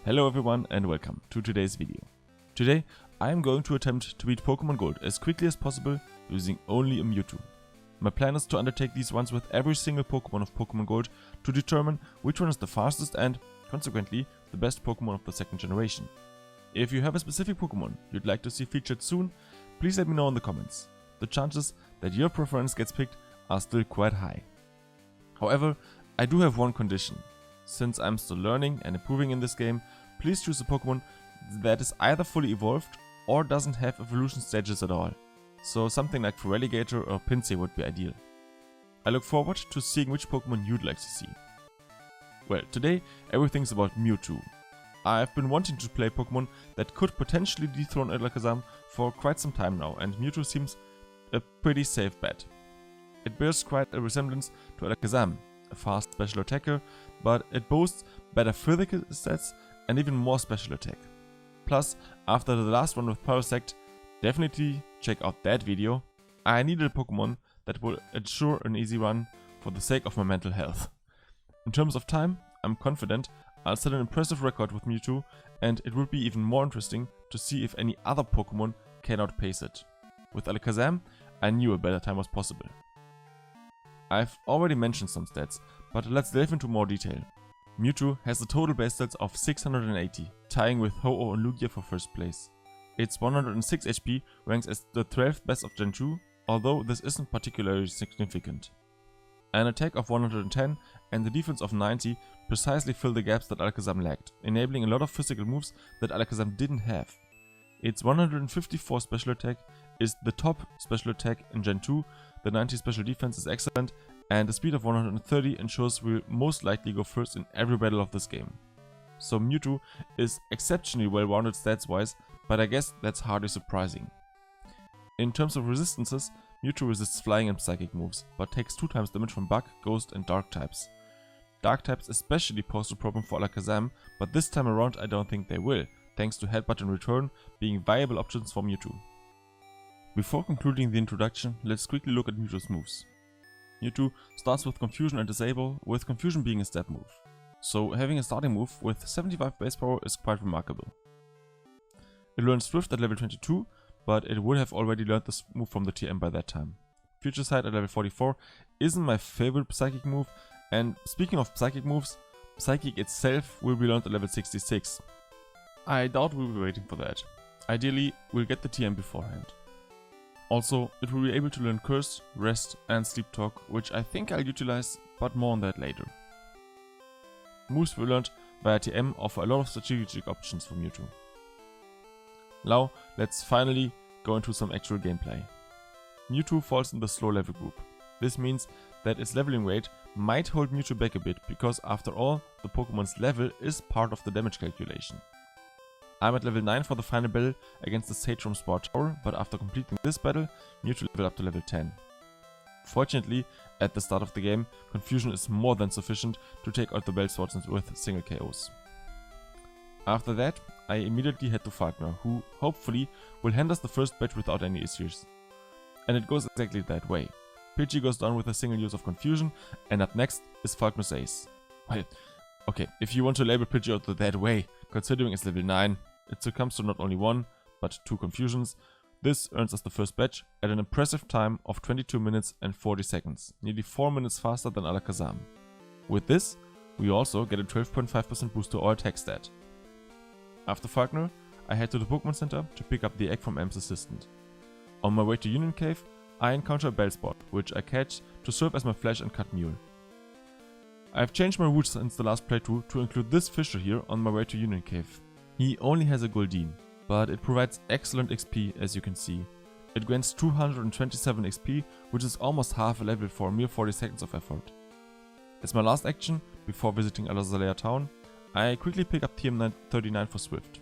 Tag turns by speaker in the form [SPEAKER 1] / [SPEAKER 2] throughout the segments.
[SPEAKER 1] Hello everyone and welcome to today's video. Today I am going to attempt to beat Pokemon Gold as quickly as possible using only a Mewtwo. My plan is to undertake these runs with every single Pokemon of Pokemon Gold to determine which one is the fastest and, consequently, the best Pokemon of the second generation. If you have a specific Pokemon you'd like to see featured soon, please let me know in the comments. The chances that your preference gets picked are still quite high. However, I do have one condition. Since I'm still learning and improving in this game, please choose a Pokemon that is either fully evolved or doesn't have evolution stages at all. So something like Feraligatr or Pinsir would be ideal. I look forward to seeing which Pokemon you'd like to see. Well, today everything's about Mewtwo. I've been wanting to play Pokemon that could potentially dethrone Alakazam for quite some time now, and Mewtwo seems a pretty safe bet. It bears quite a resemblance to Alakazam, a fast special attacker, but it boasts better physical stats and even more special attack. Plus, after the last one with Parasect, definitely check out that video, I needed a Pokemon that will ensure an easy run for the sake of my mental health. In terms of time, I'm confident I'll set an impressive record with Mewtwo, and it would be even more interesting to see if any other Pokemon can outpace it. With Alakazam, I knew a better time was possible. I've already mentioned some stats, but let's delve into more detail. Mewtwo has a total base stats of 680, tying with Ho-Oh and Lugia for first place. Its 106 HP ranks as the 12th best of Gen 2, although this isn't particularly significant. An attack of 110 and a defense of 90 precisely fill the gaps that Alakazam lacked, enabling a lot of physical moves that Alakazam didn't have. Its 154 special attack is the top special attack in Gen 2, the 90 special defense is excellent, and a speed of 130 ensures we'll most likely go first in every battle of this game. So Mewtwo is exceptionally well rounded stats wise, but I guess that's hardly surprising. In terms of resistances, Mewtwo resists flying and psychic moves, but takes 2 times damage from bug, ghost and dark types. Dark types especially pose a problem for Alakazam, but this time around I don't think they will, thanks to Headbutt and Return being viable options for Mewtwo. Before concluding the introduction, let's quickly look at Mewtwo's moves. Mewtwo starts with Confusion and Disable, with Confusion being a step move. So having a starting move with 75 base power is quite remarkable. It learns Swift at level 22, but it would have already learned this move from the TM by that time. Future Sight at level 44 isn't my favorite Psychic move, and speaking of Psychic moves, Psychic itself will be learned at level 66. I doubt we'll be waiting for that. Ideally, we'll get the TM beforehand. Also, it will be able to learn Curse, Rest and Sleep Talk, which I think I'll utilize, but more on that later. Moves we learned via TM offer a lot of strategic options for Mewtwo. Now, let's finally go into some actual gameplay. Mewtwo falls in the slow level group. This means that its leveling rate might hold Mewtwo back a bit, because after all, the Pokemon's level is part of the damage calculation. I'm at level 9 for the final battle against the Sage from Spore Tower, but after completing this battle, Mewtwo leveled up to level 10. Fortunately, at the start of the game, Confusion is more than sufficient to take out the Bellswords with single KOs. After that, I immediately head to Falkner, who, hopefully, will hand us the first batch without any issues. And it goes exactly that way. Pidgey goes down with a single use of Confusion, and up next is Falkner's ace. Well, okay, if you want to label Pidgey out that way, considering it's level 9, it succumbs to not only 1, but 2 Confusions. This earns us the first batch at an impressive time of 22 minutes and 40 seconds, nearly 4 minutes faster than Alakazam. With this, we also get a 12.5% boost to our attack stat. After Falkner, I head to the Pokemon Center to pick up the egg from M's assistant. On my way to Union Cave, I encounter a Bellspot, which I catch to serve as my Flash and Cut Mule. I've changed my route since the last playthrough to include this Fisher here on my way to Union Cave. He only has a Goldeen, but it provides excellent XP as you can see. It grants 227 XP, which is almost half a level for a mere 40 seconds of effort. As my last action, before visiting Azalea Town, I quickly pick up TM39 for Swift.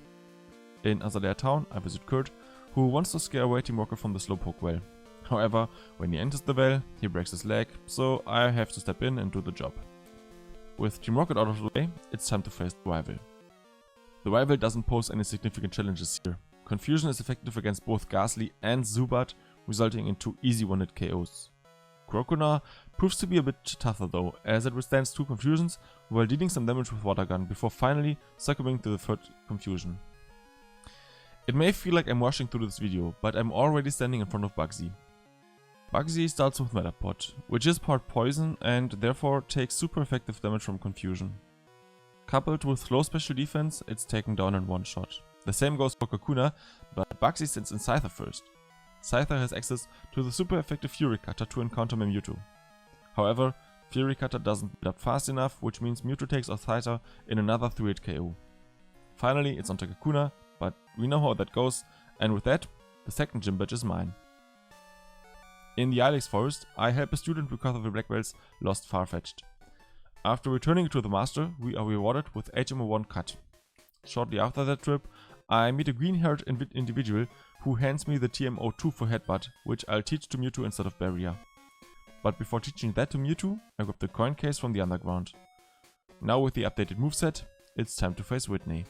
[SPEAKER 1] In Azalea Town, I visit Kurt, who wants to scare away Team Rocket from the Slowpoke well. However, when he enters the well, he breaks his leg, so I have to step in and do the job. With Team Rocket out of the way, it's time to face the rival. The rival doesn't pose any significant challenges here. Confusion is effective against both Ghastly and Zubat, resulting in 2 easy one-hit KOs. Croconaw proves to be a bit tougher though, as it withstands 2 confusions while dealing some damage with Water Gun before finally succumbing to the 3rd confusion. It may feel like I'm rushing through this video, but I'm already standing in front of Bugsy. Bugsy starts with Metapod, which is part poison and therefore takes super effective damage from confusion. Coupled with low special defense, it's taken down in one shot. The same goes for Kakuna, but Bugsy sends in Scyther first. Scyther has access to the super effective Fury Cutter to encounter my Mewtwo. However, Fury Cutter doesn't build up fast enough, which means Mewtwo takes off Scyther in another 3-hit KO. Finally, it's onto Kakuna, but we know how that goes, and with that, the second gym badge is mine. In the Ilex Forest, I help a student recover the black belts lost Farfetch'd. After returning to the master, we are rewarded with HM1 cut. Shortly after that trip, I meet a green-haired individual who hands me the TM02 for Headbutt, which I'll teach to Mewtwo instead of Barrier. But before teaching that to Mewtwo, I grab the coin case from the underground. Now with the updated moveset, it's time to face Whitney.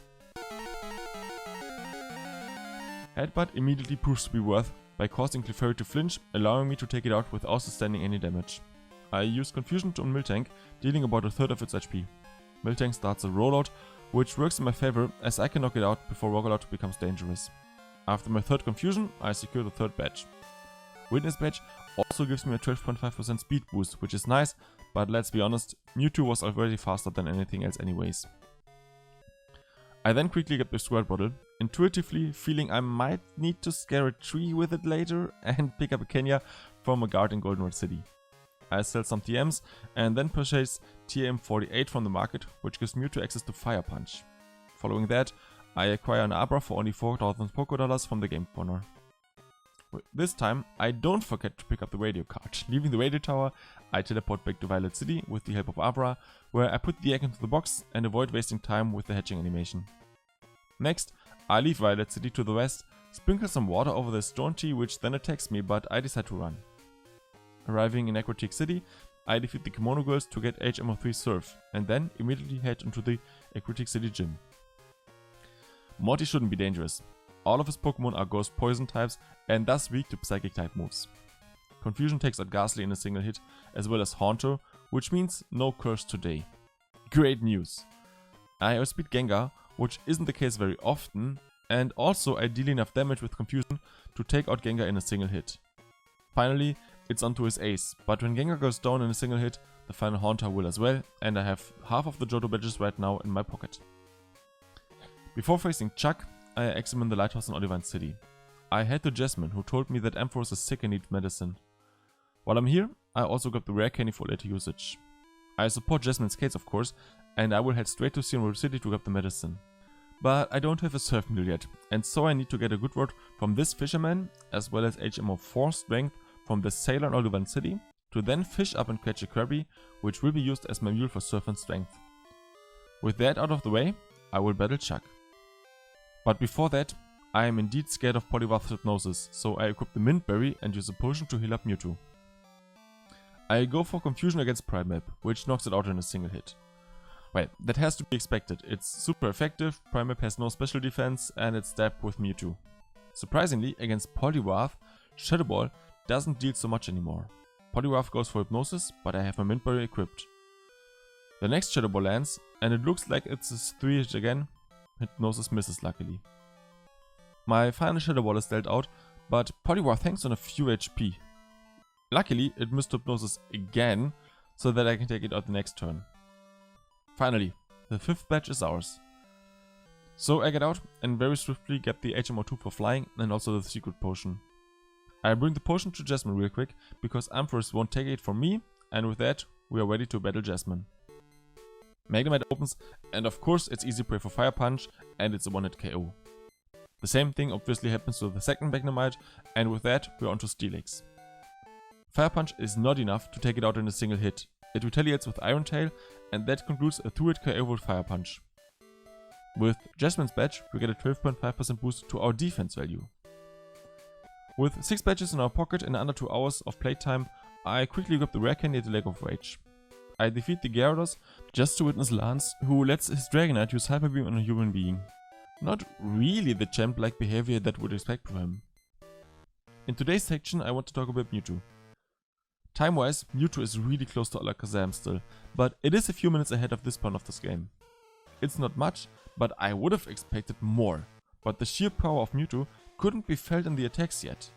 [SPEAKER 1] Headbutt immediately proves to be worth by causing Clefairy to flinch, allowing me to take it out without sustaining any damage. I use Confusion on Miltank, dealing about a third of its HP. Miltank starts a rollout, which works in my favor as I can knock it out before Rogalout becomes dangerous. After my 3rd confusion, I secure the 3rd badge. Witness badge also gives me a 12.5% speed boost, which is nice, but let's be honest, Mewtwo was already faster than anything else anyways. I then quickly get the Squirt Bottle, intuitively feeling I might need to scare a tree with it later and pick up a Kenya from a guard in Goldenrod City. I sell some TMs and then purchase TM48 from the market, which gives Mewtwo access to Fire Punch. Following that, I acquire an Abra for only 4,000 Poké-Dollars from the game corner. This time, I don't forget to pick up the radio card. Leaving the radio tower, I teleport back to Violet City with the help of Abra, where I put the egg into the box and avoid wasting time with the hatching animation. Next, I leave Violet City to the west, sprinkle some water over the stone tree which then attacks me, but I decide to run. Arriving in Aquatic City, I defeat the Kimono Girls to get HM3 Surf, and then immediately head into the Aquatic City gym. Morty shouldn't be dangerous. All of his Pokemon are Ghost Poison types and thus weak to Psychic type moves. Confusion takes out Ghastly in a single hit, as well as Haunter, which means no curse today. Great news! I outspeed Gengar, which isn't the case very often, and also I deal enough damage with Confusion to take out Gengar in a single hit. Finally, it's onto his ace, but when Gengar goes down in a single hit, the final Haunter will as well, and I have half of the Johto badges right now in my pocket. Before facing Chuck, I examine the lighthouse in Olivine City. I head to Jasmine, who told me that Ampharos is sick and needs medicine. While I'm here, I also got the rare candy for later usage. I support Jasmine's case of course, and I will head straight to Sudowoodo City to grab the medicine. But I don't have a surf mule yet, and so I need to get a good word from this fisherman, as well as HM4 strength from the sailor in Olivine City, to then fish up and catch a Krabby, which will be used as my mule for surf and strength. With that out of the way, I will battle Chuck. But before that, I am indeed scared of Poliwrath's Hypnosis, so I equip the Mint Berry and use a potion to heal up Mewtwo. I go for Confusion against Primeape, which knocks it out in a single hit. Well, that has to be expected, it's super effective, Primeape has no special defense and it's stabbed with Mewtwo. Surprisingly, against Poliwrath, Shadow Ball doesn't deal so much anymore. Poliwrath goes for Hypnosis, but I have my Mint Berry equipped. The next Shadow Ball lands, and it looks like it's a 3-hit again. Hypnosis misses luckily. My final Shadow Ball is dealt out, but Poliwrath hangs on a few HP. Luckily, it missed Hypnosis again, so that I can take it out the next turn. Finally, the 5th badge is ours. So I get out and very swiftly get the HM02 for flying and also the secret potion. I bring the potion to Jasmine real quick, because Ampharos won't take it from me, and with that, we are ready to battle Jasmine. Magnemite opens, and of course it's easy prey for Fire Punch, and it's a 1-hit KO. The same thing obviously happens to the second Magnemite, and with that we're onto Steelix. Fire Punch is not enough to take it out in a single hit. It retaliates with Iron Tail, and that concludes a 2-hit KO with Fire Punch. With Jasmine's badge, we get a 12.5% boost to our defense value. With 6 badges in our pocket and under 2 hours of playtime, I quickly grab the rare candy at the Lake of Rage. I defeat the Gyarados just to witness Lance, who lets his Dragonite use Hyper Beam on a human being. Not really the champ-like behavior that would expect from him. In today's section I want to talk about Mewtwo. Time-wise, Mewtwo is really close to Alakazam still, but it is a few minutes ahead of this point of this game. It's not much, but I would have expected more, but the sheer power of Mewtwo couldn't be felt in the attacks yet.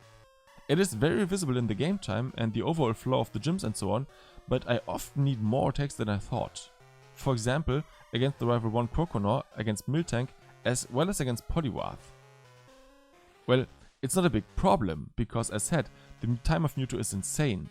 [SPEAKER 1] It is very visible in the game time and the overall flow of the gyms and so on, but I often need more attacks than I thought. For example, against the rival 1 Croconaw, against Miltank, as well as against Poliwrath. Well, it's not a big problem, because as said, the time of Mewtwo is insane.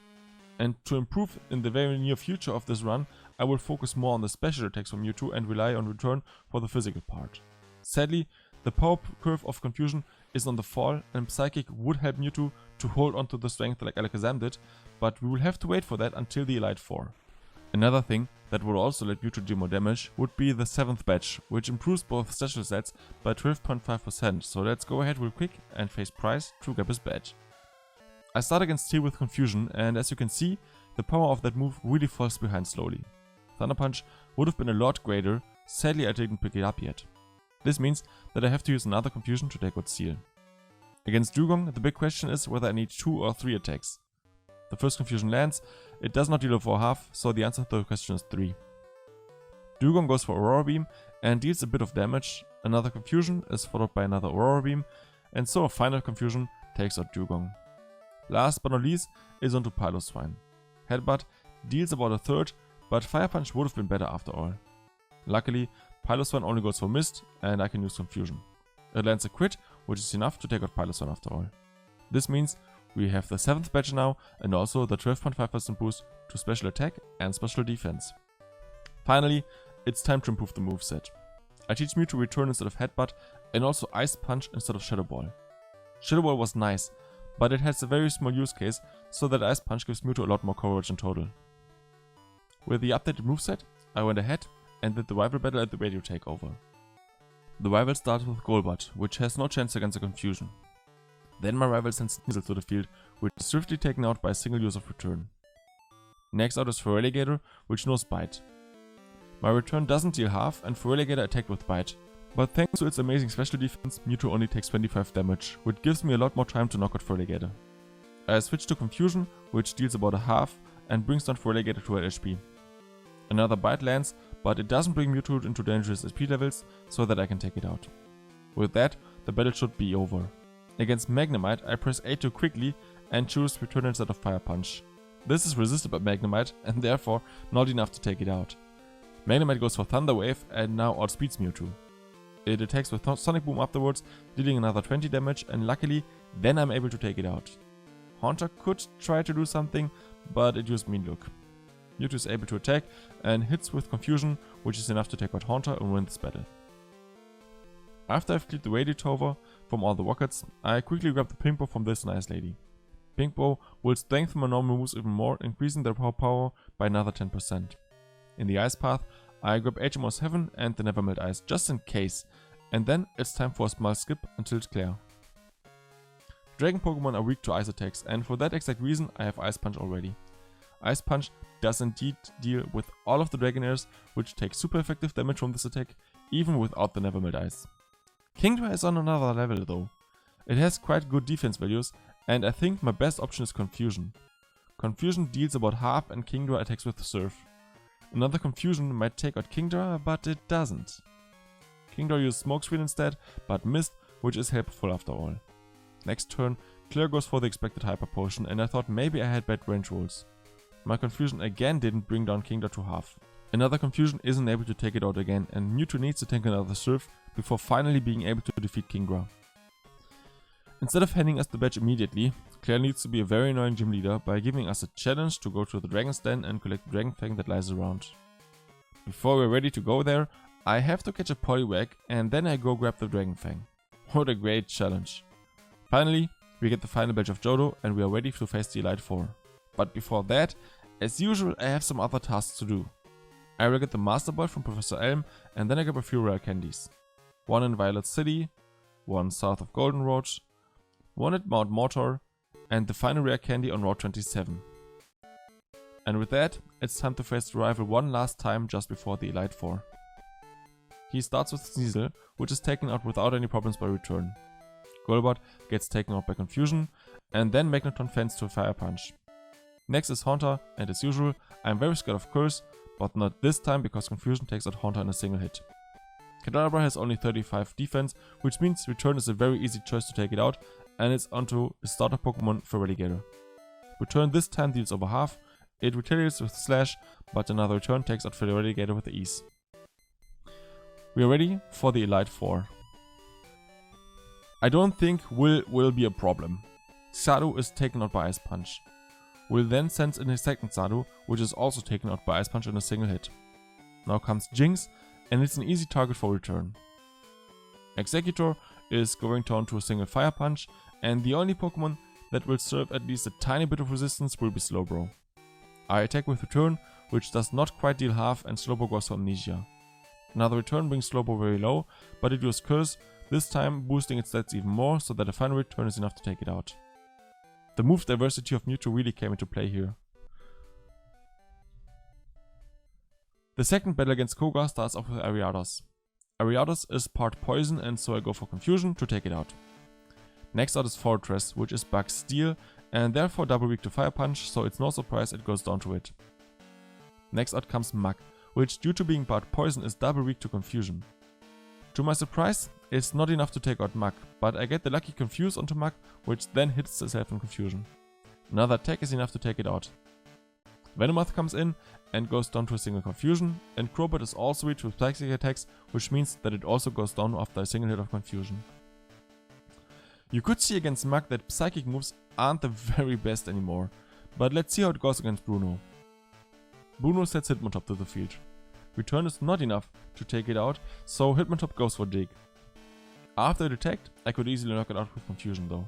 [SPEAKER 1] And to improve in the very near future of this run, I will focus more on the special attacks from Mewtwo and rely on return for the physical part. Sadly, the power curve of Confusion is on the fall, and Psychic would help Mewtwo to hold onto the strength like Alakazam did, but we will have to wait for that until the Elite Four. Another thing that would also let Mewtwo do more damage would be the 7th badge, which improves both special stats by 12.5%, so let's go ahead real quick and face Price to grab his badge. I start against Steel with Confusion, and as you can see, the power of that move really falls behind slowly. Thunder Punch would have been a lot greater, sadly I didn't pick it up yet. This means that I have to use another Confusion to take out Steel. Against Dugong, the big question is whether I need 2 or 3 attacks. The first Confusion lands, it does not deal for half, so the answer to the question is 3. Dugong goes for Aurora Beam and deals a bit of damage, another Confusion is followed by another Aurora Beam, and so a final Confusion takes out Dugong. Last but not least is onto Piloswine. Headbutt deals about a third, but Fire Punch would have been better after all. Luckily, Piloswine only goes for Mist, and I can use Confusion. It lands a crit, which is enough to take out Piloswine after all. This means we have the 7th badge now, and also the 12.5% boost to special attack and special defense. Finally, it's time to improve the moveset. I teach Mewtwo Return instead of Headbutt, and also Ice Punch instead of Shadow Ball. Shadow Ball was nice, but it has a very small use case, so that Ice Punch gives Mewtwo a lot more coverage in total. With the updated moveset, I went ahead and did the rival battle at the radio takeover. The rival starts with Golbat, which has no chance against a Confusion. Then my rival sends Sneasel to the field, which is swiftly taken out by a single use of Return. Next out is Feraligatr, which knows Bite. My Return doesn't deal half, and Feraligatr attacked with Bite. But thanks to its amazing special defense, Mewtwo only takes 25 damage, which gives me a lot more time to knock out Feraligatr. I switch to Confusion, which deals about a half, and brings down Feraligatr to 8 HP. Another Bite lands, but it doesn't bring Mewtwo into dangerous SP levels, so that I can take it out. With that, the battle should be over. Against Magnemite, I press A2 quickly and choose Return instead of Fire Punch. This is resisted by Magnemite, and therefore not enough to take it out. Magnemite goes for Thunder Wave and now outspeeds Mewtwo. It attacks with Sonic Boom afterwards, dealing another 20 damage, and luckily, then I'm able to take it out. Haunter could try to do something, but it used Mean Look. Mewtwo is able to attack and hits with Confusion, which is enough to take out Haunter and win this battle. After I've cleared the radio tower from all the rockets, I quickly grab the Pink Bow from this nice lady. Pink Bow will strengthen my normal moves even more, increasing their power by another 10%. In the Ice Path, I grab HM Mules Heaven and the Nevermelt Ice just in case, and then it's time for a small skip until it's clear. Dragon Pokemon are weak to ice attacks, and for that exact reason I have Ice Punch already. Ice Punch does indeed deal with all of the Dragonairs, which take super effective damage from this attack, even without the Nevermelt Ice. Kingdra is on another level though. It has quite good defense values, and I think my best option is Confusion. Confusion deals about half and Kingdra attacks with Surf. Another Confusion might take out Kingdra, but it doesn't. Kingdra used Smokescreen instead, but missed, which is helpful after all. Next turn, Claire goes for the expected Hyper Potion, and I thought maybe I had bad range rolls. My Confusion again didn't bring down Kingdra to half. Another Confusion isn't able to take it out again, and Mewtwo needs to tank another Surf before finally being able to defeat Kingdra. Instead of handing us the badge immediately, Claire needs to be a very annoying gym leader by giving us a challenge to go to the Dragon's Den and collect the Dragon Fang that lies around. Before we're ready to go there, I have to catch a Poliwag and then I go grab the Dragon Fang. What a great challenge. Finally, we get the final badge of Johto and we are ready to face the Elite Four. But before that, as usual, I have some other tasks to do. I will get the Master Ball from Professor Elm and then I grab a few rare candies. One in Violet City, one south of Goldenrod, one at Mount Mortar, and the final rare candy on Route 27. And with that, it's time to face the rival one last time just before the Elite Four. He starts with Sneasel, which is taken out without any problems by Return. Golbat gets taken out by Confusion, and then Magneton fends to Fire Punch. Next is Haunter, and as usual, I'm very scared of Curse, but not this time because Confusion takes out Haunter in a single hit. Kadabra has only 35 defense, which means Return is a very easy choice to take it out, and it's onto the starter Pokemon for Relegator. Return this time deals over half, it retaliates with Slash, but another Return takes out Relegator with ease. We are ready for the Elite Four. I don't think will be a problem. Xadu is taken out by Ice Punch. Will then sends in his second Xadu, which is also taken out by Ice Punch in a single hit. Now comes Jinx, and it's an easy target for Return. Executor is going down to a single Fire Punch, and the only Pokemon that will serve at least a tiny bit of resistance will be Slowbro. I attack with Return, which does not quite deal half, and Slowbro goes for Amnesia. Another Return brings Slowbro very low, but it uses Curse, this time boosting its stats even more so that a final Return is enough to take it out. The move diversity of Mewtwo really came into play here. The second battle against Koga starts off with Ariados. Ariados is part poison, and so I go for Confusion to take it out. Next out is Fortress, which is Bug Steel and therefore double weak to Fire Punch, so it's no surprise it goes down to it. Next out comes Muk, which due to being part poison is double weak to Confusion. To my surprise, it's not enough to take out Muk, but I get the lucky Confuse onto Muk, which then hits itself in Confusion. Another attack is enough to take it out. Venomoth comes in and goes down to a single Confusion, and Crobat is also weak to Psychic attacks, which means that it also goes down after a single hit of Confusion. You could see against Muk that Psychic moves aren't the very best anymore, but let's see how it goes against Bruno. Bruno sets Hitmontop to the field. Return is not enough to take it out, so Hitmontop goes for Dig. After it attacked, I could easily knock it out with Confusion though.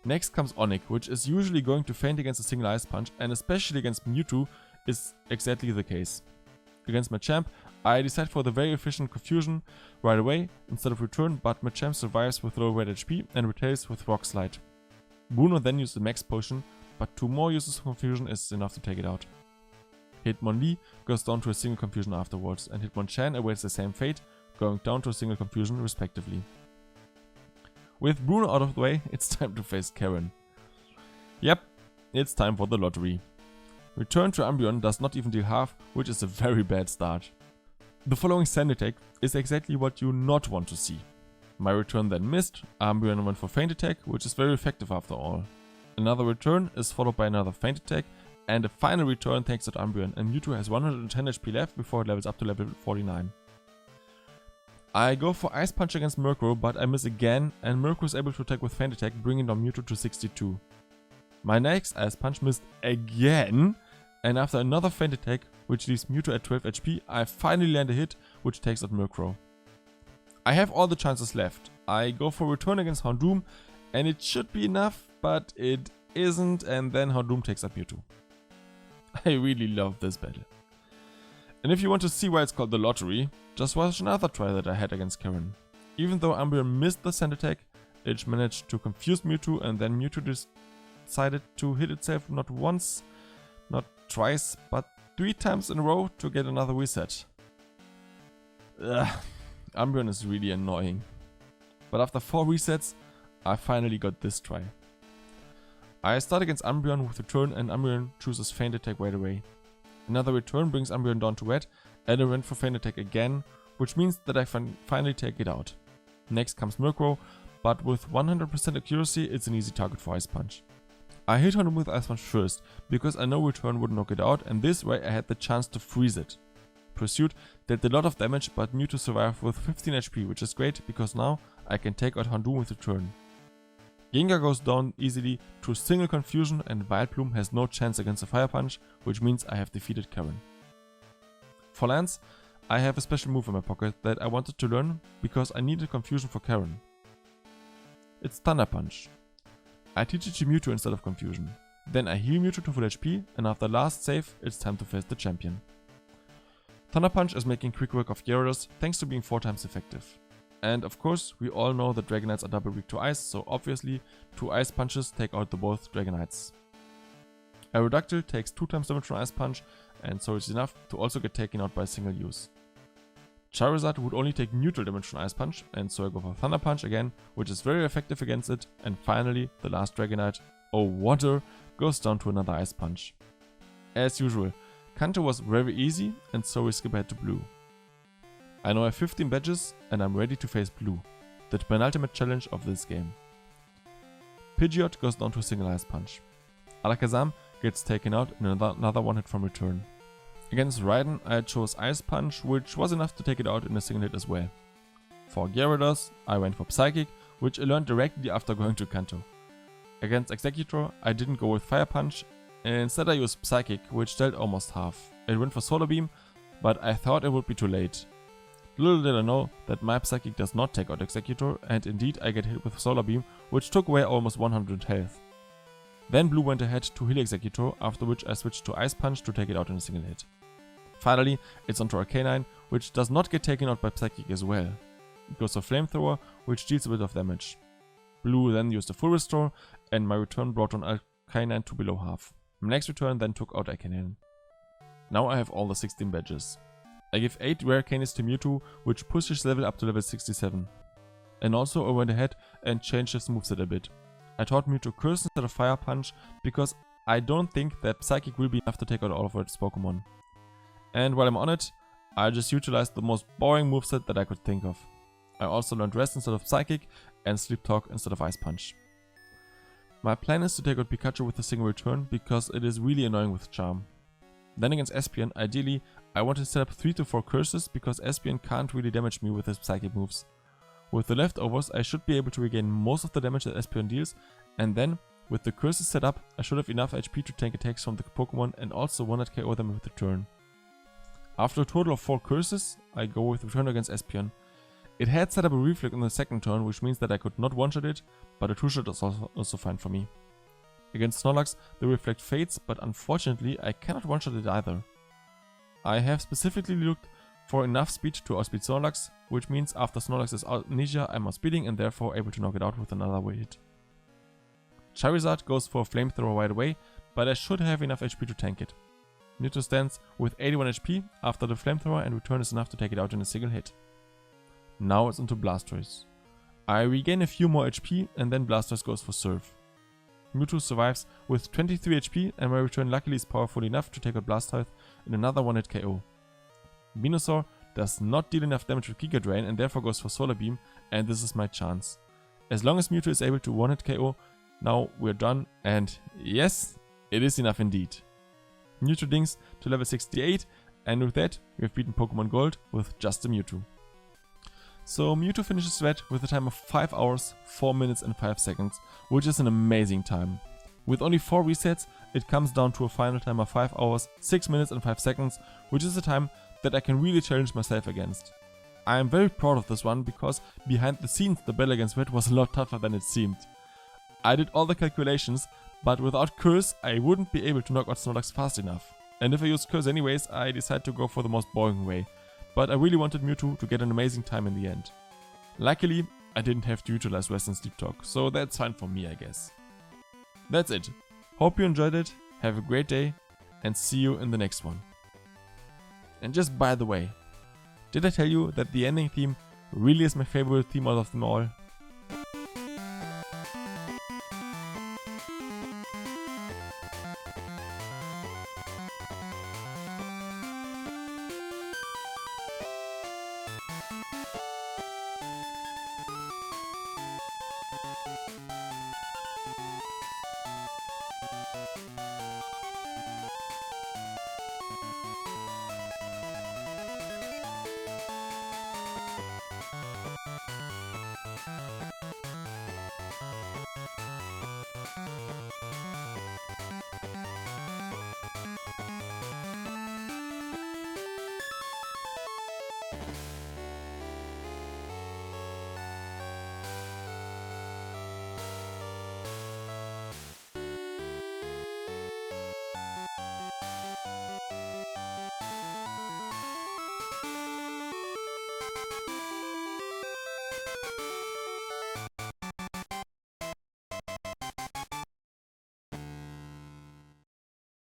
[SPEAKER 1] Next comes Onyx, which is usually going to faint against a single Ice Punch, and especially against Mewtwo is exactly the case. Against Machamp, I decide for the very efficient Confusion right away instead of Return, but Machamp survives with low red HP and retails with Rock Slide. Bruno then uses the Max Potion, but 2 more uses of Confusion is enough to take it out. Hitmonlee goes down to a single Confusion afterwards, and Hitmonchan awaits the same fate, going down to a single Confusion respectively. With Bruno out of the way, it's time to face Karen. Yep, it's time for the lottery. Return to Umbreon does not even deal half, which is a very bad start. The following Sand Attack is exactly what you not want to see. My Return then missed, Umbreon went for Feint Attack, which is very effective after all. Another Return is followed by another Feint Attack, and a final Return takes out Umbreon, and Mewtwo has 110 HP left before it levels up to level 49. I go for Ice Punch against Murkrow, but I miss again, and Murkrow is able to attack with Feint Attack, bringing down Mewtwo to 62. My next Ice Punch missed again, and after another Feint Attack, which leaves Mewtwo at 12 HP, I finally land a hit, which takes out Murkrow. I have all the chances left. I go for Return against Houndoom, and it should be enough, but it isn't, and then Houndoom takes out Mewtwo. I really love this battle. And if you want to see why it's called the lottery, just watch another try that I had against Karen. Even though Umbreon missed the Sand Attack, it managed to confuse Mewtwo, and then Mewtwo decided to hit itself not once, not twice, but 3 times in a row to get another reset. Ugh, Umbreon is really annoying. But after 4 resets, I finally got this try. I start against Umbreon with Return, and Umbreon chooses Feint Attack right away. Another Return brings Umbreon down to red, and I went for Feint Attack again, which means that I finally take it out. Next comes Murkrow, but with 100% accuracy it's an easy target for Ice Punch. I hit on him with Ice Punch first, because I know Return would knock it out, and this way I had the chance to freeze it. Pursuit dealt a lot of damage, but Mewtwo survived with 15 HP, which is great because now I can take out Houndoom with Return. Gengar goes down easily to single Confusion, and Vileplume has no chance against a Fire Punch, which means I have defeated Karen. For Lance, I have a special move in my pocket that I wanted to learn because I needed Confusion for Karen. It's Thunder Punch. I teach it to Mewtwo instead of Confusion. Then I heal Mewtwo to full HP, and after last save, it's time to face the champion. Thunder Punch is making quick work of Gyarados thanks to being 4 times effective. And of course, we all know that Dragonites are double weak to ice, so obviously 2 Ice Punches take out the both Dragonites. Aerodactyl takes 2 times damage from Ice Punch, and so it's enough to also get taken out by a single use. Charizard would only take neutral damage from Ice Punch, and so I go for Thunder Punch again, which is very effective against it, and finally the last Dragonite, oh Water, goes down to another Ice Punch. As usual, Kanto was very easy and so we skip ahead to Blue. I now have 15 badges and I'm ready to face Blue, the penultimate challenge of this game. Pidgeot goes down to a single Ice Punch. Alakazam gets taken out in another one hit from return. Against Raiden I chose Ice Punch, which was enough to take it out in a single hit as well. For Gyarados I went for Psychic, which I learned directly after going to Kanto. Against Exeggutor I didn't go with Fire Punch, and instead I used Psychic, which dealt almost half. It went for Solar Beam, but I thought it would be too late. Little did I know that my Psychic does not take out Exeggutor, and indeed I get hit with Solar Beam, which took away almost 100 health. Then Blue went ahead to heal Exeggutor, after which I switched to Ice Punch to take it out in a single hit. Finally, it's onto Arcanine, which does not get taken out by Psychic as well. It goes for Flamethrower, which deals a bit of damage. Blue then used a full restore, and my return brought on Arcanine to below half. My next return then took out Arcanine. Now I have all the 16 badges. I give 8 rare candies to Mewtwo, which pushes level up to level 67. And also I went ahead and changed his moveset a bit. I taught Mewtwo Curse instead of Fire Punch, because I don't think that Psychic will be enough to take out all of its Pokemon. And while I'm on it, I just utilized the most boring moveset that I could think of. I also learned Rest instead of Psychic and Sleep Talk instead of Ice Punch. My plan is to take out Pikachu with a single return, because it is really annoying with Charm. Then against Espeon, ideally, I want to set up 3 to 4 curses, because Espeon can't really damage me with his Psychic moves. With the leftovers, I should be able to regain most of the damage that Espeon deals, and then, with the curses set up, I should have enough HP to tank attacks from the Pokemon and also one-hit KO them with the turn. After a total of 4 curses, I go with Return against Espeon. It had set up a Reflect on the second turn, which means that I could not one-shot it, but a 2-shot is also fine for me. Against Snorlax, the Reflect fades, but unfortunately I cannot one-shot it either. I have specifically looked for enough speed to outspeed Snorlax, which means after Snorlax's amnesia I'm outspeeding and therefore able to knock it out with another hit. Charizard goes for a Flamethrower right away, but I should have enough HP to tank it. Mewtwo stands with 81 HP after the Flamethrower and return is enough to take it out in a single hit. Now it's into Blastoise. I regain a few more HP and then Blastoise goes for Surf. Mewtwo survives with 23 HP and my return luckily is powerful enough to take out Blastoise in another one-hit KO. Venusaur does not deal enough damage with Giga Drain and therefore goes for Solar Beam, and this is my chance. As long as Mewtwo is able to one-hit KO, now we're done, and yes, it is enough indeed. Mewtwo dings to level 68, and with that we have beaten Pokemon Gold with just a Mewtwo. So Mewtwo finishes that with a time of 5 hours, 4 minutes and 5 seconds, which is an amazing time. With only 4 resets, it comes down to a final time of 5 hours, 6 minutes and 5 seconds, which is a time that I can really challenge myself against. I am very proud of this one because behind the scenes the battle against Red was a lot tougher than it seemed. I did all the calculations, but without Curse I wouldn't be able to knock out Snorlax fast enough. And if I used Curse anyways, I decided to go for the most boring way. But I really wanted Mewtwo to get an amazing time in the end. Luckily, I didn't have to utilize Rest and Sleep Talk, so that's fine for me I guess. That's it. Hope you enjoyed it, have a great day, and see you in the next one. And just by the way, did I tell you that the ending theme really is my favorite theme out of them all?